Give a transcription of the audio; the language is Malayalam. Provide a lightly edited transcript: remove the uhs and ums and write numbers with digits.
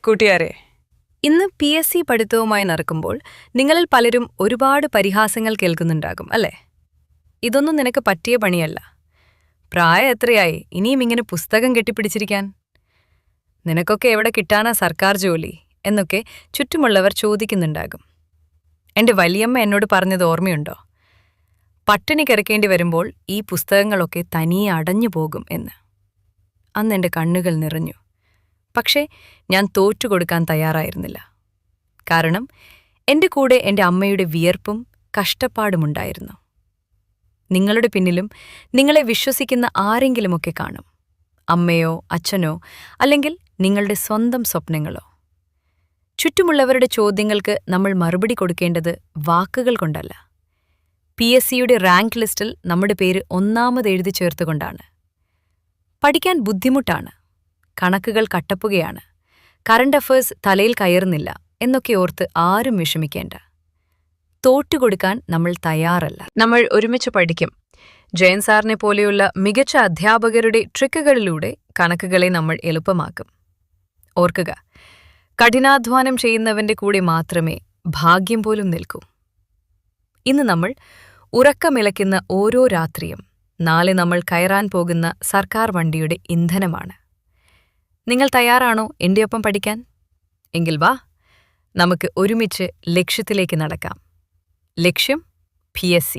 കൂട്ടുകാരെ, ഇന്ന് PSC പഠിത്തവുമായി നടക്കുമ്പോൾ നിങ്ങളിൽ പലരും ഒരുപാട് പരിഹാസങ്ങൾ കേൾക്കുന്നുണ്ടാകും അല്ലേ? ഇതൊന്നും നിനക്ക് പറ്റിയ പണിയല്ല. പ്രായം എത്രയായി ഇനിയും ഇങ്ങനെ പുസ്തകം കെട്ടിപ്പിടിച്ചിരിക്കാൻ? നിനക്കൊക്കെ എവിടെ കിട്ടാനാ സർക്കാർ ജോലി എന്നൊക്കെ ചുറ്റുമുള്ളവർ ചോദിക്കുന്നുണ്ടാകും. എൻ്റെ വലിയമ്മ എന്നോട് പറഞ്ഞത് ഓർമ്മയുണ്ടോ? പട്ടിണി കിടക്കേണ്ടി വരുമ്പോൾ ഈ പുസ്തകങ്ങളൊക്കെ തനിയെ അടഞ്ഞു പോകും എന്ന്. അന്ന് എൻ്റെ കണ്ണുകൾ നിറഞ്ഞു. പക്ഷേ ഞാൻ തോറ്റുകൊടുക്കാൻ തയ്യാറായിരുന്നില്ല. കാരണം എൻ്റെ കൂടെ എൻ്റെ അമ്മയുടെ വിയർപ്പും കഷ്ടപ്പാടുമുണ്ടായിരുന്നു. നിങ്ങളുടെ പിന്നിലും നിങ്ങളെ വിശ്വസിക്കുന്ന ആരെങ്കിലുമൊക്കെ കാണും. അമ്മയോ അച്ഛനോ അല്ലെങ്കിൽ നിങ്ങളുടെ സ്വന്തം സ്വപ്നങ്ങളോ. ചുറ്റുമുള്ളവരുടെ ചോദ്യങ്ങൾക്ക് നമ്മൾ മറുപടി കൊടുക്കേണ്ടത് വാക്കുകൾ കൊണ്ടല്ല. PSCയുടെ റാങ്ക് ലിസ്റ്റിൽ നമ്മുടെ പേര് ഒന്നാമത് എഴുതി ചേർത്തുകൊണ്ടാണ്. പഠിക്കാൻ ബുദ്ധിമുട്ടാണ്, കണക്കുകൾ കട്ടപ്പുകയാണ്, കറണ്ട് അഫയേഴ്സ് തലയിൽ കയറുന്നില്ല എന്നൊക്കെ ഓർത്ത് ആരും വിഷമിക്കേണ്ട. തോറ്റുകൊടുക്കാൻ നമ്മൾ തയ്യാറല്ല. നമ്മൾ ഒരുമിച്ച് പഠിക്കും. ജയൻ സാറിനെ പോലെയുള്ള മികച്ച അധ്യാപകരുടെ ട്രിക്കുകളിലൂടെ കണക്കുകളെ നമ്മൾ എളുപ്പമാക്കും. ഓർക്കുക, കഠിനാധ്വാനം ചെയ്യുന്നവന്റെ കൂടെ മാത്രമേ ഭാഗ്യം പോലും നിൽക്കൂ. ഇന്ന് നമ്മൾ ഉറക്കമിളയ്ക്കുന്ന ഓരോ രാത്രിയും നാളെ നമ്മൾ കയറാൻ പോകുന്ന സർക്കാർ വണ്ടിയുടെ ഇന്ധനമാണ്. നിങ്ങൾ തയ്യാറാണോ എൻ്റെയൊപ്പം പഠിക്കാൻ? എങ്കിൽ വാ, നമുക്ക് ഒരുമിച്ച് ലക്ഷ്യത്തിലേക്ക് നടക്കാം. ലക്ഷ്യം PSC.